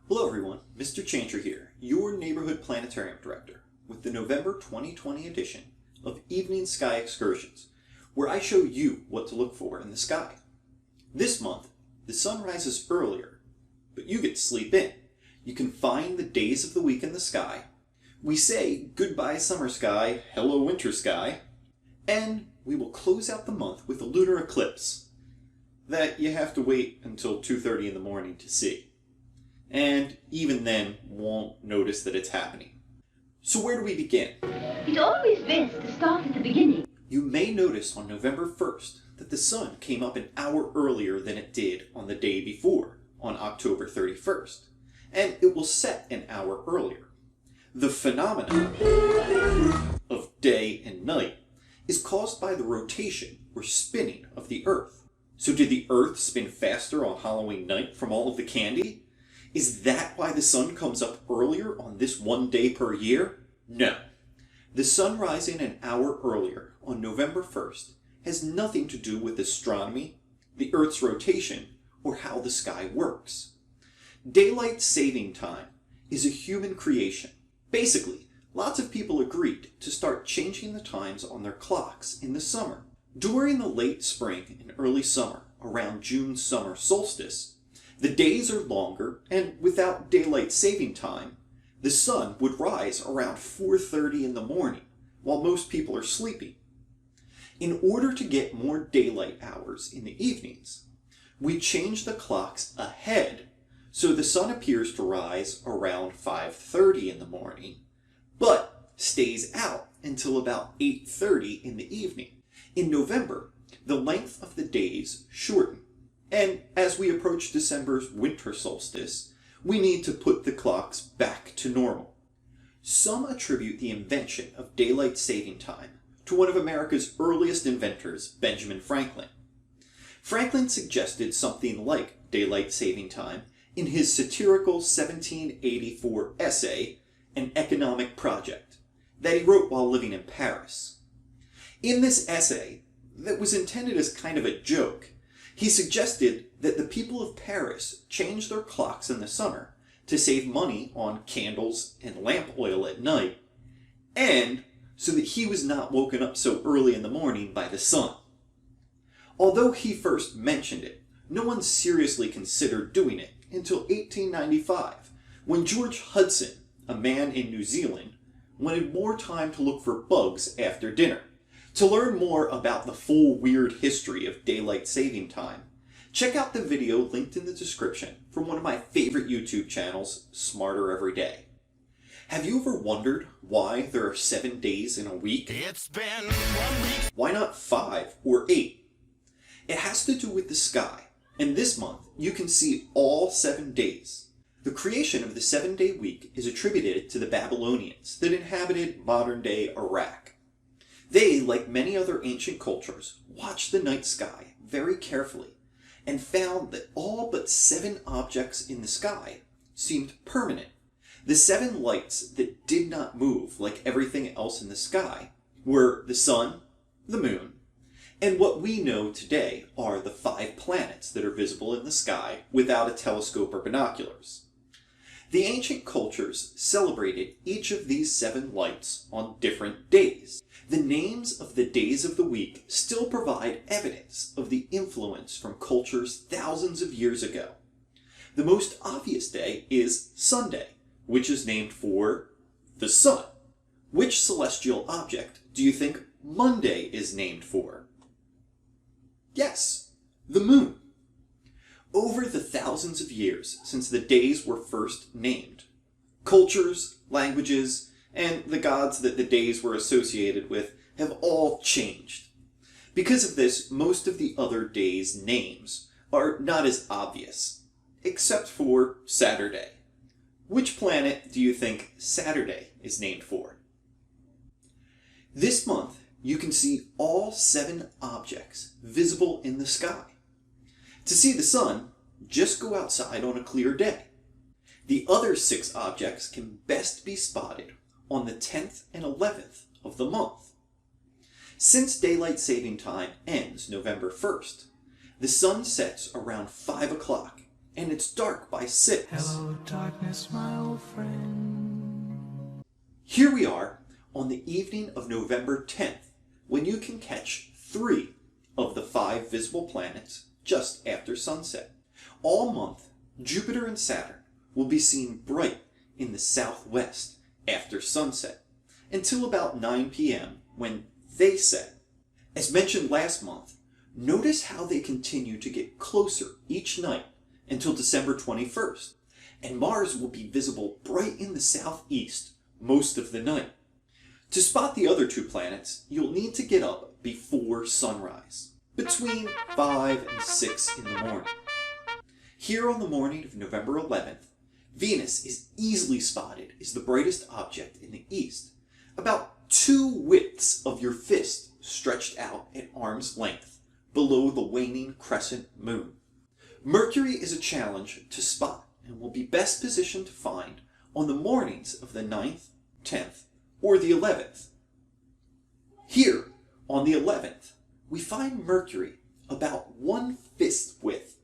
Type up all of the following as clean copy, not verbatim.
Hello everyone, Mr. Chantry here, your neighborhood planetarium director, with the November 2020 edition of Evening Sky Excursions, where I show you what to look for in the sky. This month, the sun rises earlier, but you get to sleep in. You can find the days of the week in the sky. We say goodbye summer sky, hello winter sky, and we will close out the month with a lunar eclipse that you have to wait until 2:30 in the morning to see. And even then, won't notice that it's happening. So where do we begin? It's always best to start at the beginning. You may notice on November 1st that the sun came up an hour earlier than it did on the day before, on October 31st, and it will set an hour earlier. The phenomenon of day and night is caused by the rotation or spinning of the Earth. So did the Earth spin faster on Halloween night from all of the candy? Is that why the sun comes up earlier on this one day per year? No. The sun rising an hour earlier on November 1st has nothing to do with astronomy, the Earth's rotation, or how the sky works. Daylight saving time is a human creation. Basically, lots of people agreed to start changing the times on their clocks in the summer. During the late spring and early summer, around June's summer solstice, the days are longer, and without daylight saving time, the sun would rise around 4:30 in the morning, while most people are sleeping. In order to get more daylight hours in the evenings, we change the clocks ahead, so the sun appears to rise around 5:30 in the morning, but stays out until about 8:30 in the evening. In November, the length of the days shorten. And as we approach December's winter solstice, we need to put the clocks back to normal. Some attribute the invention of daylight saving time to one of America's earliest inventors, Benjamin Franklin. Franklin suggested something like daylight saving time in his satirical 1784 essay, An Economic Project, that he wrote while living in Paris. In this essay, that was intended as kind of a joke, he suggested that the people of Paris change their clocks in the summer to save money on candles and lamp oil at night, and so that he was not woken up so early in the morning by the sun. Although he first mentioned it, no one seriously considered doing it until 1895, when George Hudson, a man in New Zealand, wanted more time to look for bugs after dinner. To learn more about the full weird history of daylight saving time, check out the video linked in the description from one of my favorite YouTube channels, Smarter Every Day. Have you ever wondered why there are 7 days in a week? It's been 1 week. Why not 5 or 8? It has to do with the sky, and this month you can see all 7 days. The creation of the 7-day week is attributed to the Babylonians that inhabited modern-day Iraq. They, like many other ancient cultures, watched the night sky very carefully and found that all but 7 objects in the sky seemed permanent. The 7 lights that did not move like everything else in the sky were the sun, the moon, and what we know today are the 5 planets that are visible in the sky without a telescope or binoculars. The ancient cultures celebrated each of these 7 lights on different days. The names of the days of the week still provide evidence of the influence from cultures thousands of years ago. The most obvious day is Sunday, which is named for the sun. Which celestial object do you think Monday is named for? Yes, the moon. Over the thousands of years since the days were first named, cultures, languages, and the gods that the days were associated with have all changed. Because of this, most of the other days' names are not as obvious, except for Saturday. Which planet do you think Saturday is named for? This month, you can see all 7 objects visible in the sky. To see the sun, just go outside on a clear day. The other 6 objects can best be spotted on the 10th and 11th of the month. Since daylight saving time ends November 1st, the sun sets around 5 o'clock and it's dark by 6. Hello, darkness, my old friend. Here we are on the evening of November 10th, when you can catch 3 of the 5 visible planets just after sunset. All month, Jupiter and Saturn will be seen bright in the southwest after sunset, until about 9 p.m. when they set. As mentioned last month, notice how they continue to get closer each night until December 21st, and Mars will be visible bright in the southeast most of the night. To spot the other 2 planets, you'll need to get up before sunrise, between 5 and 6 in the morning. Here on the morning of November 11th, Venus is easily spotted as the brightest object in the east, about 2 widths of your fist stretched out at arm's length below the waning crescent moon. Mercury is a challenge to spot and will be best positioned to find on the mornings of the 9th, 10th, or the 11th. Here, on the 11th, we find Mercury about 1 fist width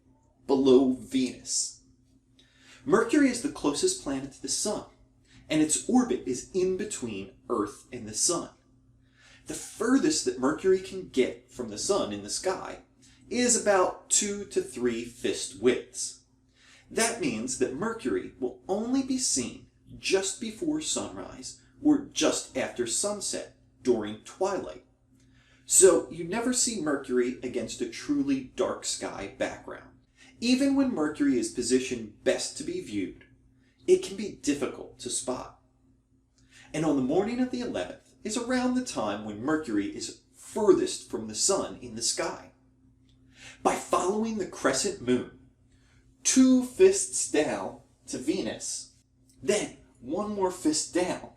below Venus. Mercury is the closest planet to the Sun, and its orbit is in between Earth and the Sun. The furthest that Mercury can get from the Sun in the sky is about 2 to 3 fist widths. That means that Mercury will only be seen just before sunrise or just after sunset during twilight. So you never see Mercury against a truly dark sky background. Even when Mercury is positioned best to be viewed, it can be difficult to spot. And on the morning of the 11th is around the time when Mercury is furthest from the Sun in the sky. By following the crescent moon 2 fists down to Venus, then 1 more fist down,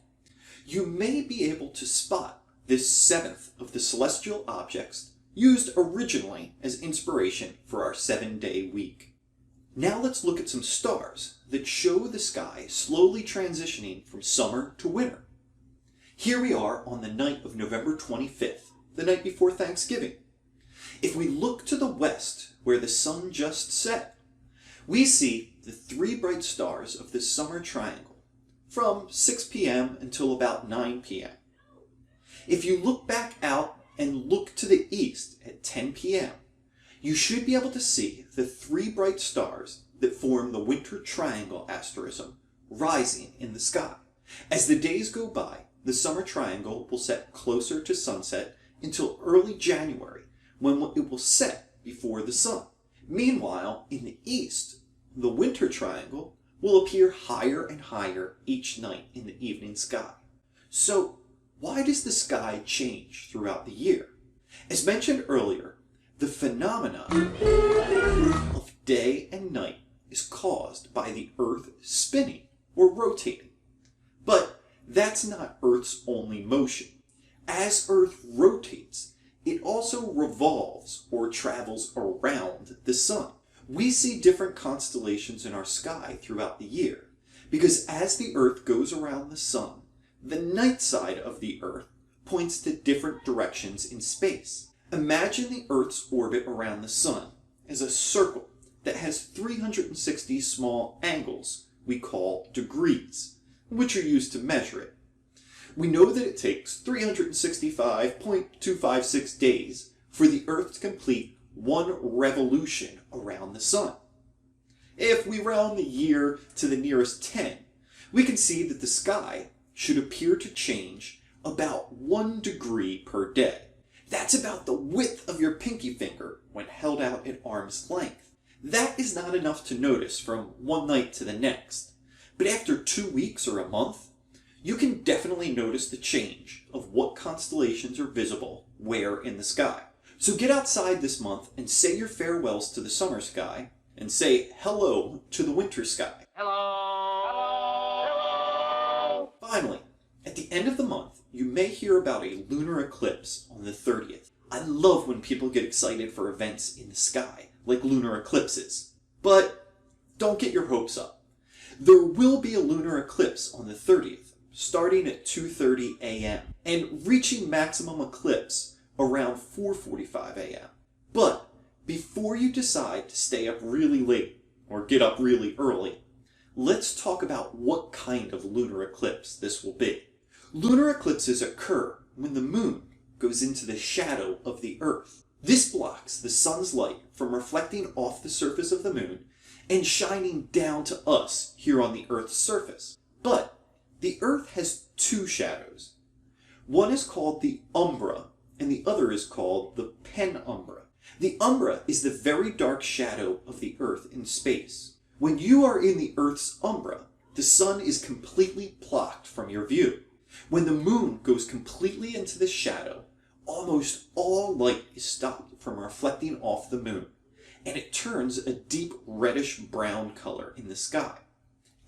you may be able to spot this 7th of the celestial objects used originally as inspiration for our 7-day week. Now let's look at some stars that show the sky slowly transitioning from summer to winter. Here we are on the night of November 25th, the night before Thanksgiving. If we look to the west, where the sun just set, we see the 3 bright stars of the summer triangle from 6 p.m. until about 9 p.m. If you look back out and look to the east at 10 p.m., you should be able to see the 3 bright stars that form the winter triangle asterism rising in the sky. As the days go by, the summer triangle will set closer to sunset until early January, when it will set before the sun. Meanwhile, in the east, the winter triangle will appear higher and higher each night in the evening sky. So, why does the sky change throughout the year? As mentioned earlier, the phenomena of day and night is caused by the Earth spinning or rotating. But that's not Earth's only motion. As Earth rotates, it also revolves or travels around the sun. We see different constellations in our sky throughout the year, because as the Earth goes around the sun, the night side of the Earth points to different directions in space. Imagine the Earth's orbit around the sun as a circle that has 360 small angles we call degrees, which are used to measure it. We know that it takes 365.256 days for the Earth to complete 1 revolution around the sun. If we round the year to the nearest 10, we can see that the sky should appear to change about 1 degree per day. That's about the width of your pinky finger when held out at arm's length. That is not enough to notice from one night to the next, but after 2 weeks or a month, you can definitely notice the change of what constellations are visible where in the sky. So get outside this month and say your farewells to the summer sky, and say hello to the winter sky. Hello! Finally, at the end of the month, you may hear about a lunar eclipse on the 30th. I love when people get excited for events in the sky, like lunar eclipses. But don't get your hopes up. There will be a lunar eclipse on the 30th, starting at 2:30 a.m. and reaching maximum eclipse around 4:45 a.m. But before you decide to stay up really late or get up really early, let's talk about what kind of lunar eclipse this will be. Lunar eclipses occur when the moon goes into the shadow of the Earth. This blocks the sun's light from reflecting off the surface of the moon and shining down to us here on the Earth's surface. But the Earth has two shadows. One is called the umbra, and the other is called the penumbra. The umbra is the very dark shadow of the Earth in space. When you are in the Earth's umbra, the sun is completely blocked from your view. When the moon goes completely into the shadow, almost all light is stopped from reflecting off the moon, and it turns a deep reddish-brown color in the sky.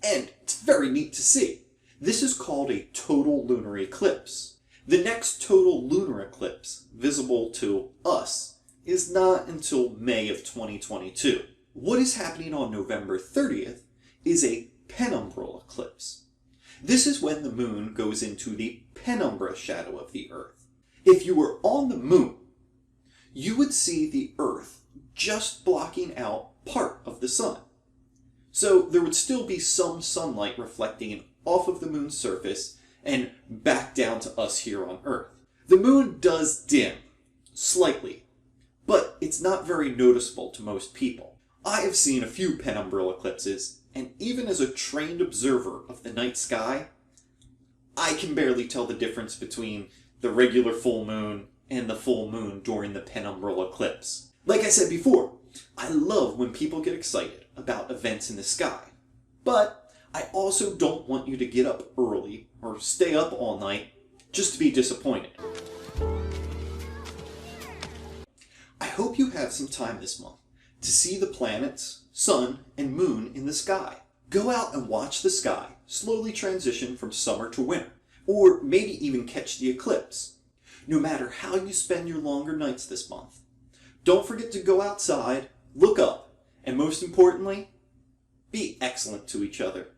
And it's very neat to see. This is called a total lunar eclipse. The next total lunar eclipse visible to us is not until May of 2022. What is happening on November 30th is a penumbral eclipse. This is when the moon goes into the penumbra shadow of the Earth. If you were on the moon, you would see the Earth just blocking out part of the sun. So there would still be some sunlight reflecting off of the moon's surface and back down to us here on Earth. The moon does dim, slightly, but it's not very noticeable to most people. I have seen a few penumbral eclipses, and even as a trained observer of the night sky, I can barely tell the difference between the regular full moon and the full moon during the penumbral eclipse. Like I said before, I love when people get excited about events in the sky, but I also don't want you to get up early or stay up all night just to be disappointed. I hope you have some time this month to see the planets, sun, and moon in the sky. Go out and watch the sky slowly transition from summer to winter, or maybe even catch the eclipse. No matter how you spend your longer nights this month, don't forget to go outside, look up, and most importantly, be excellent to each other.